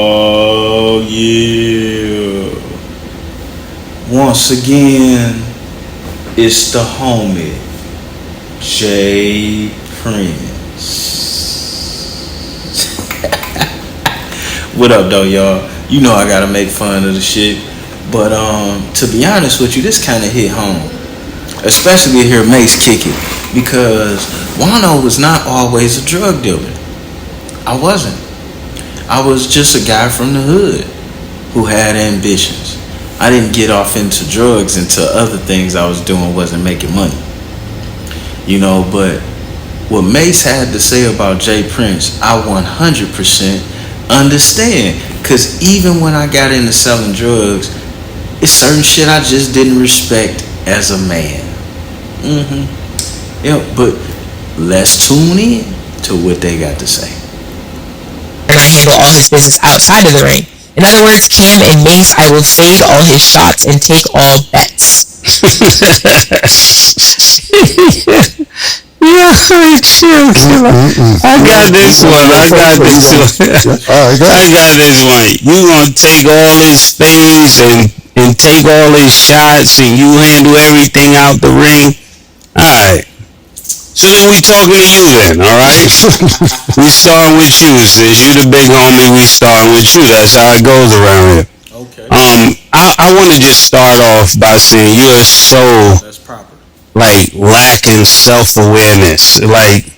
Oh yeah. Once again, it's the homie J Prince. What up though, y'all? You know I gotta make fun of the shit. But to be honest with you, this kinda hit home. Especially to hear Mase kick it. Because Juan-o was not always a drug dealer. I wasn't. I was just a guy from the hood who had ambitions. I didn't get off into drugs until other things I was doing wasn't making money. You know, but what Mase had to say about J Prince, I 100% understand. Because even when I got into selling drugs, it's certain shit I just didn't respect as a man. Yeah, but let's tune in to what they got to say. And I handle all his business outside of the ring. In other words, Cam and Mase, I will fade all his shots and take all bets. Yeah, chill. I got this one. You gonna take all his fades and take all his shots, and you handle everything out the ring. Alright. So then we talking to you then, alright? We starting with you. Since you the big homie, we starting with you. That's how it goes around here. Okay. I wanna just start off by saying you are so That's proper. like lacking self-awareness. Like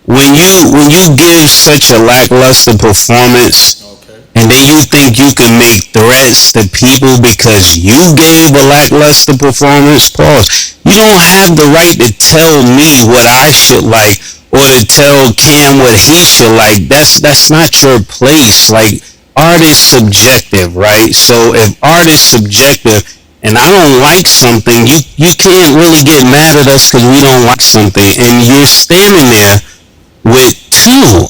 when you give such a lackluster performance, Okay. and then you think you can make threats to people because you gave a lackluster performance, pause. You don't have the right to tell me what I should like or to tell Cam what he should like. That's not your place. Like, art is subjective, right? So if art is subjective and I don't like something, you can't really get mad at us because we don't like something. And you're standing there with two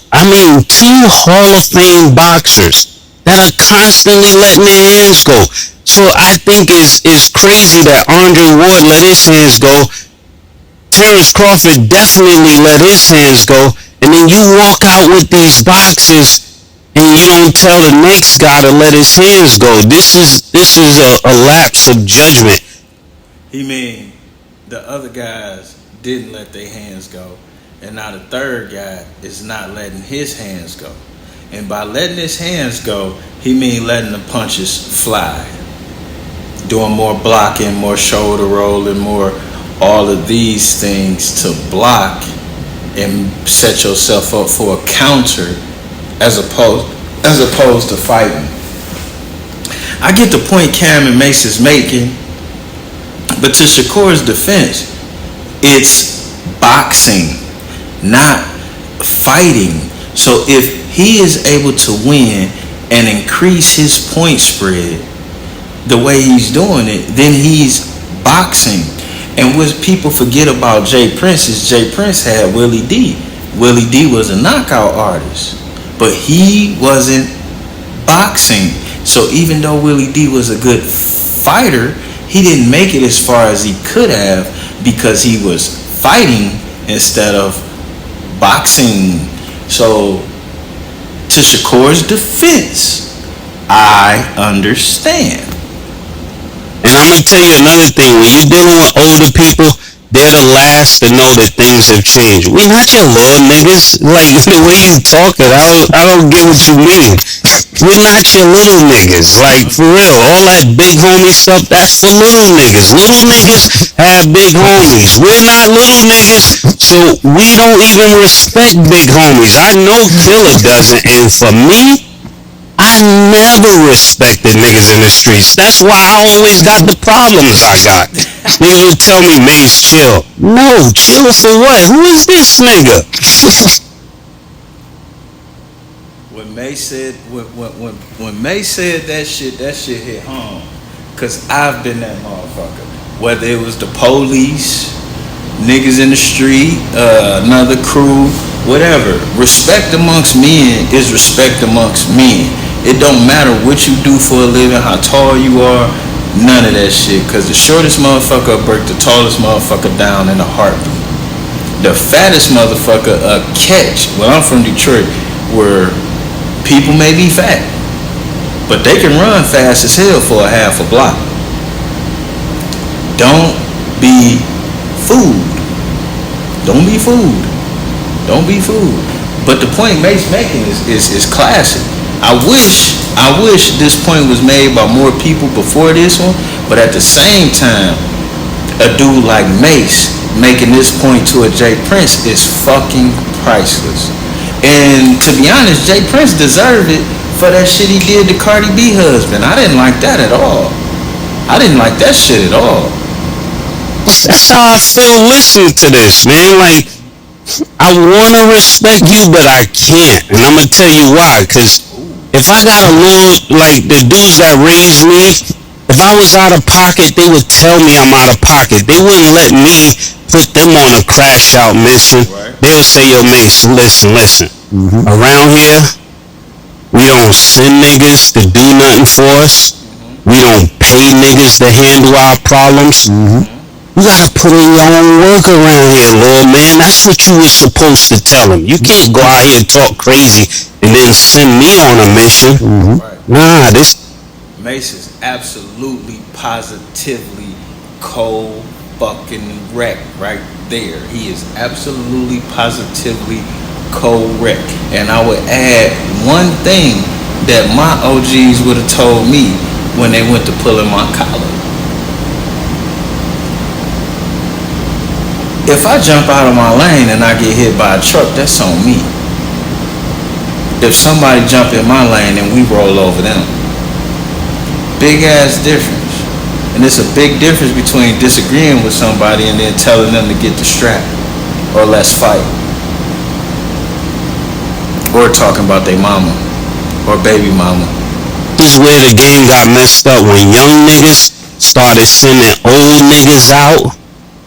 Hall of Fame boxers that are constantly letting their hands go. So I think it's crazy that Andre Ward let his hands go. Terrence Crawford definitely let his hands go. And then you walk out with these boxes and you don't tell the next guy to let his hands go. This is a lapse of judgment. He mean the other guys didn't let their hands go, and now the third guy is not letting his hands go. And by letting his hands go, he mean letting the punches fly. Doing more blocking, more shoulder rolling, more all of these things to block and set yourself up for a counter as opposed to fighting. I get the point Cam and Mase is making, but to Shakur's defense, it's boxing, not fighting. So if he is able to win and increase his point spread the way he's doing it, then he's boxing. And what people forget about J Prince is J Prince had Willie D. Willie D was a knockout artist, but he wasn't boxing. So even though Willie D was a good fighter, he didn't make it as far as he could have because he was fighting instead of boxing. So to Shakur's defense, I understand. And I'm going to tell you another thing. When you're dealing with older people, they're the last to know that things have changed. We not your little niggas. Like, the way you talking, I don't get what you mean. We're not your little niggas. Like, for real. All that big homie stuff, that's for little niggas. Little niggas have big homies. We're not little niggas, so we don't even respect big homies. I know Killer doesn't, and for me, I never respected niggas in the streets. That's why I always got the problems I got. Niggas would tell me, Mase, chill. No, chill for what? Who is this nigga? When Mase said when Mase said that shit hit home. Cause I've been that motherfucker. Whether it was the police, niggas in the street, another crew, whatever. Respect amongst men is respect amongst men. It don't matter what you do for a living, how tall you are, none of that shit. Cause the shortest motherfucker will break the tallest motherfucker down in a heartbeat. The fattest motherfucker catch. Well, I'm from Detroit, where People may be fat, but they can run fast as hell for a half a block. Don't be fooled. Don't be fooled. Don't be fooled. But the point Mase making is classic. I wish this point was made by more people before this one, but at the same time, a dude like Mase making this point to a Jay Prince is fucking priceless. And to be honest, Jay Prince deserved it for that shit he did to Cardi B husband. I didn't like that at all. I didn't like that shit at all. That's how I feel listening to this, man. Like, I want to respect you, but I can't. And I'm going to tell you why. Because if I got a little, like the dudes that raised me, if I was out of pocket, they would tell me I'm out of pocket. They wouldn't let me put them on a crash out mission. Right. They would say, yo, Mase, listen. Mm-hmm. Around here, we don't send niggas to do nothing for us. Mm-hmm. We don't pay niggas to handle our problems. Mm-hmm. You gotta put in your own work around here, Lord, man. That's what you were supposed to tell them. You can't go out here and talk crazy and then send me on a mission. Mm-hmm. Right. Nah, this Mase is absolutely, positively cold fucking wreck right there. He is absolutely, positively cold wreck. And I would add one thing that my OGs would have told me when they went to pulling my collar. If I jump out of my lane and I get hit by a truck, that's on me. If somebody jump in my lane and we roll over them, big ass difference. And it's a big difference between disagreeing with somebody and then telling them to get the strap or let's fight, or talking about their mama or baby mama. This is where the game got messed up, when young niggas started sending old niggas out.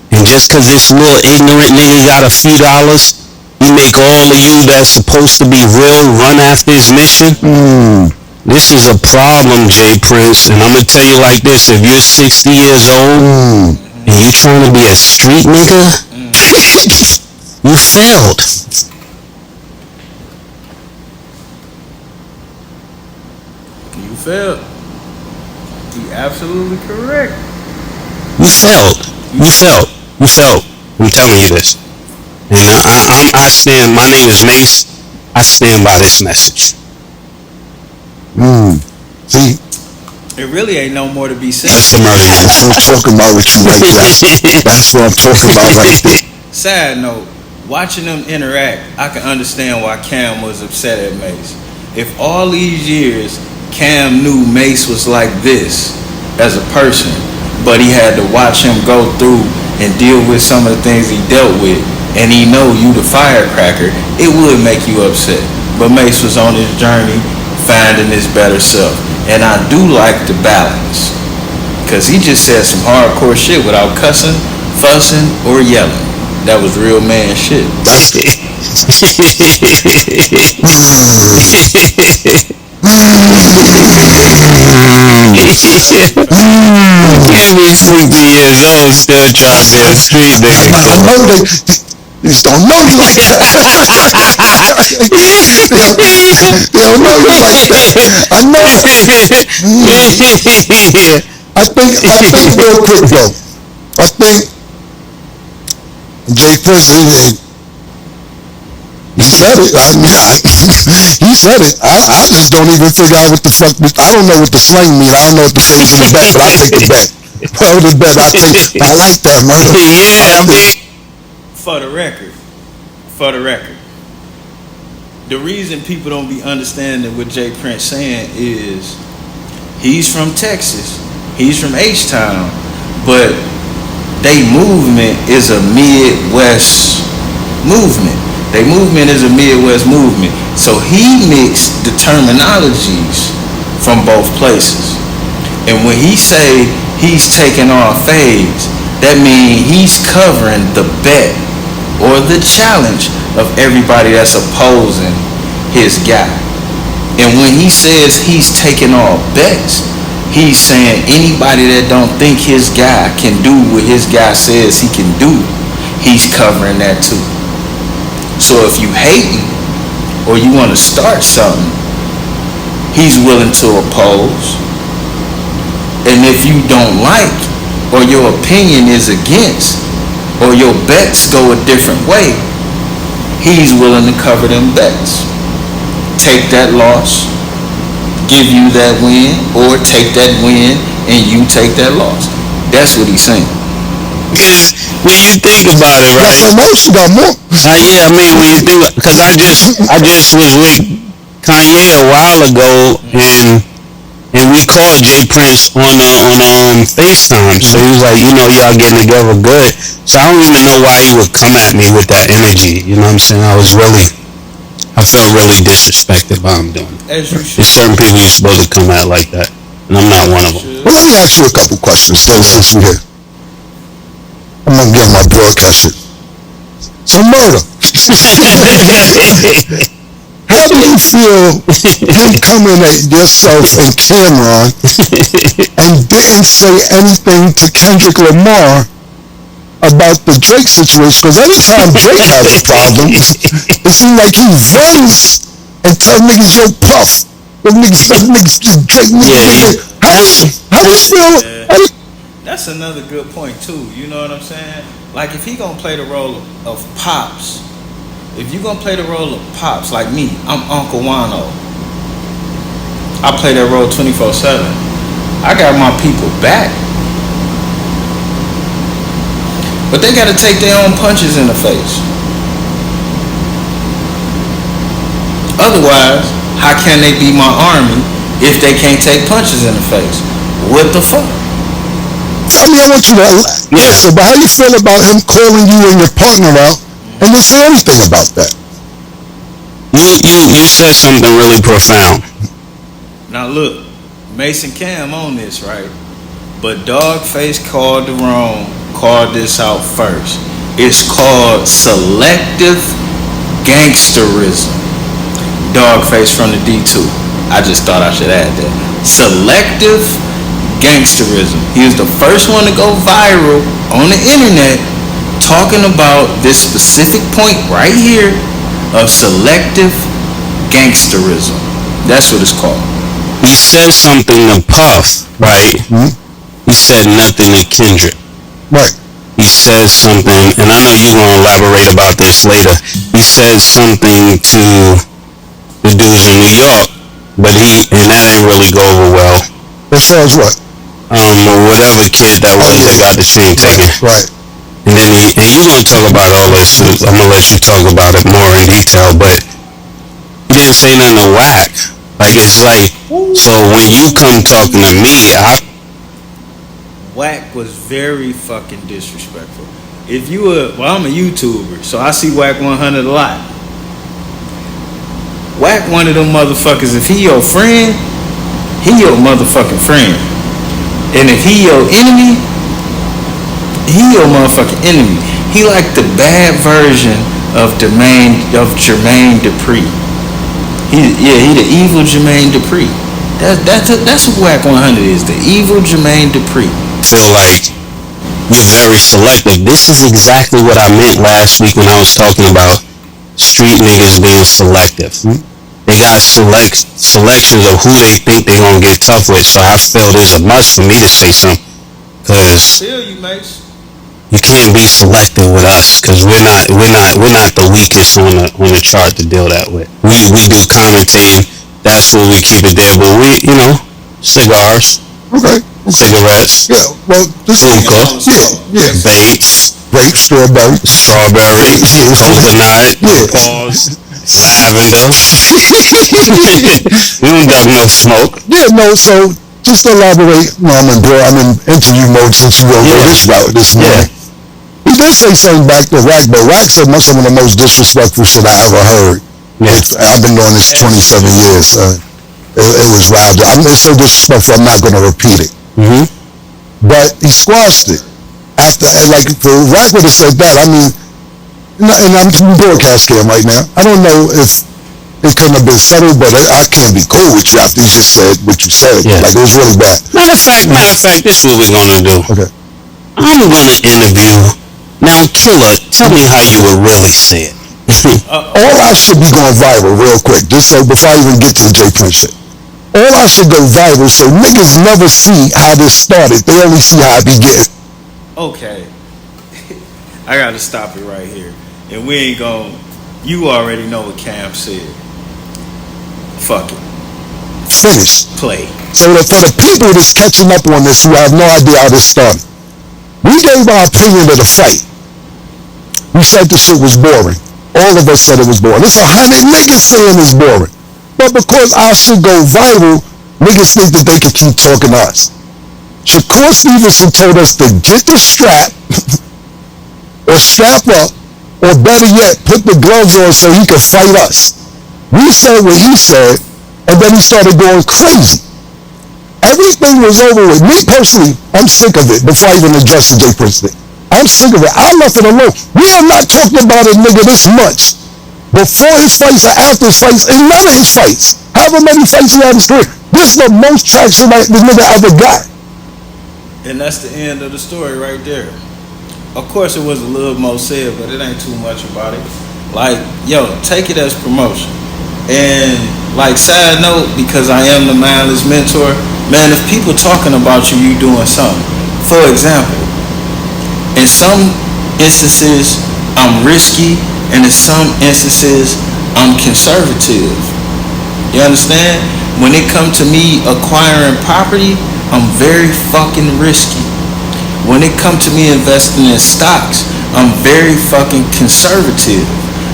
And just cause this little ignorant nigga got a few dollars, he make all of you that's supposed to be real run after his mission? This is a problem, Jay Prince. And I'm gonna tell you like this, if you're 60 years old and you're trying to be a street nigga, you failed. You failed. You absolutely correct. You failed. I'm telling you this. And I stand, my name is Mase. I stand by this message. See? It really ain't no more to be said. That's what I'm talking about with you right there. That's what I'm talking about right there. Side note, watching them interact, I can understand why Cam was upset at Mase. If all these years Cam knew Mase was like this as a person, but he had to watch him go through and deal with some of the things he dealt with, and he know you the firecracker, it would make you upset. But Mase was on his journey finding his better self. And I do like the balance, because he just said some hardcore shit without cussing, fussing, or yelling. That was real man shit. Can't be 60 years old still trying to be a street nigga. I know they just don't know you like that. They don't know you like that. I know. I think real quick though. I think Jay Prince, he said it. I mean, he said it. I just don't even figure out what the fuck. I don't know what the slang mean. I don't know what the phrase in the back, but I'll take the bet. Well, the bet. I like that, man. Yeah, I mean. For the record, the reason people don't be understanding what Jay Prince saying is he's from Texas, he's from H-Town, but they movement is a Midwest movement. They movement is a Midwest movement. So he mixed the terminologies from both places. And when he say he's taking off fades, that means he's covering the bet or the challenge of everybody that's opposing his guy. And when he says he's taking all bets, he's saying anybody that don't think his guy can do what his guy says he can do, he's covering that too. So if you hating or you want to start something, he's willing to oppose. And if you don't like, or your opinion is against, or your bets go a different way, he's willing to cover them bets. Take that loss, give you that win, or take that win and you take that loss. That's what he's saying. Because when you think about it, right? Got most, you got more. Yeah, I mean, when you think, because I just was with Kanye a while ago, and we called Jay Prince on FaceTime. So he was like, y'all getting together good. So I don't even know why he would come at me with that energy. You know what I'm saying? I felt really disrespected by him doing it. As you should. There's certain people you're supposed to come at like that, and I'm not one of them. Well, let me ask you a couple questions, since we're here. I'm gonna get my broadcast shit. So murder. How do you feel him coming at yourself and Camron and didn't say anything to Kendrick Lamar about the Drake situation? Because anytime Drake has a problem, it seems like he runs and tell niggas, yo, Puff. Those niggas just Drake niggas. How do you feel? That's another good point too. You know what I'm saying? Like if he gonna play the role of Pops, if you gonna play the role of Pops, like me, I'm Uncle Juan-o. I play that role 24/7. I got my people back, but they gotta take their own punches in the face. Otherwise, how can they be my army if they can't take punches in the face? What the fuck? I mean, I want you to answer, but how you feel about him calling you and your partner out and didn't say anything about that? You said something really profound. Now look, Mase and Cam on this, right? But Dogface called this out first. It's called selective gangsterism. Dogface from the D2. I just thought I should add that. Selective gangsterism. He was the first one to go viral on the internet talking about this specific point right here of selective gangsterism. That's what it's called. He said something to Puff, right? Mm-hmm. He said nothing to Kendrick. Right. He said something, and I know you're going to elaborate about this later. He said something to the dudes in New York, and that didn't really go over well. As far as what? Or whatever kid that was that got the chain taken. Right. And then and you're going to talk about all this. I'm going to let you talk about it more in detail, but he didn't say nothing to Whack. Like, it's like, so when you come talking to me, Whack was very fucking disrespectful. If you I'm a YouTuber, so I see Whack 100 a lot. Whack one of them motherfuckers, if he your friend, he your motherfucking friend. And if he your enemy, he your motherfucking enemy. He like the bad version of Jermaine Dupri. He the evil Jermaine Dupri. That's what Whack 100 is, the evil Jermaine Dupri. Feel like you're very selective. This is exactly what I meant last week when I was talking about street niggas being selective. They got selections of who they think they're gonna get tough with. So I feel there's a must for me to say something, because you can't be selective with us, because we're not the weakest on the chart to deal that with. We do commentating. That's where we keep it there. But we, cigars. Okay. Cigarettes. Yeah. Well, this hookah. Yeah. Vapes. Strawberry. Coconut. Pause. Lavender. We don't got no smoke. Yeah, no, so just to elaborate, I'm in interview mode since you wrote this route this morning. He did say something back to Whack, but Whack said some of the most disrespectful shit I ever heard. I've been doing this 27 years. It was wild. It's so disrespectful, I'm not going to repeat it. Mm-hmm. But he squashed it. After, like, for Whack would have said that, I mean, and I'm broadcast Cam right now. I don't know if it couldn't have been settled, but I can't be cool with you after you just said what you said. Yeah. Like, it was really bad. Matter of fact, this is what we're going to do. Okay. I'm going to interview. Now, Killer, tell me how you would really say it. All I should be going viral real quick, just so before I even get to the J Prince shit. All I should go viral, so niggas never see how this started. They only see how it began. Okay. I gotta stop it right here. And we ain't gon' you already know what Cam said. Fuck it. Finish. Play. So that for the people that's catching up on this who have no idea how this started, we gave our opinion of the fight. We said the shit was boring. All of us said it was boring. It's 100 niggas saying it's boring. But because our shit go viral, niggas think that they can keep talking to us. Shakur Stevenson told us to get the strap or strap up, or better yet, put the gloves on so he could fight us. We said what he said, and then he started going crazy. Everything was over with. Me personally, I'm sick of it before I even address the Jay Prince thing. I'm sick of it. I left it alone. We are not talking about a nigga this much before his fights or after his fights, and none of his fights. However many fights he had in his career. This is the most traction that this nigga ever got. And that's the end of the story right there. Of course, it was a little more said, but it ain't too much about it. Like, yo, take it as promotion. And, like, side note, because I am the mindless mentor, man, if people talking about you, you doing something. For example, in some instances, I'm risky, and in some instances, I'm conservative. You understand? When it comes to me acquiring property, I'm very fucking risky. When it comes to me investing in stocks, I'm very fucking conservative.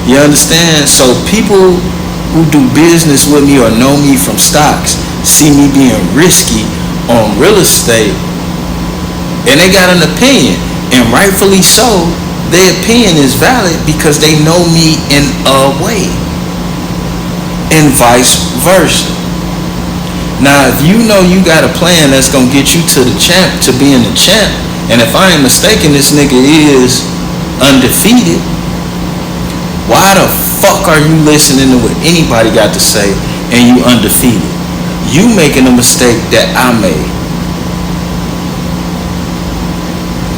You understand? So people who do business with me or know me from stocks see me being risky on real estate, and they got an opinion, and rightfully so. Their opinion is valid because they know me in a way, and vice versa. Now, if you know you got a plan that's gonna get you to the champ, to being the champ, and if I ain't mistaken, this nigga is undefeated, why the fuck are you listening to what anybody got to say and you undefeated? You making a mistake that I made.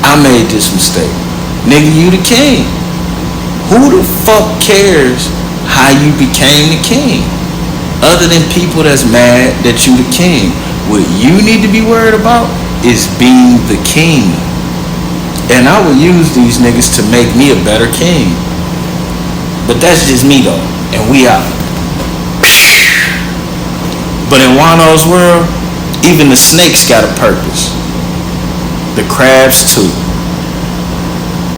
I made this mistake. Nigga, you the king. Who the fuck cares how you became the king? Other than people that's mad that you the king. What you need to be worried about is being the king. And I will use these niggas to make me a better king. But that's just me though. And we out. But in Juan-o's world, even the snakes got a purpose. The crabs too.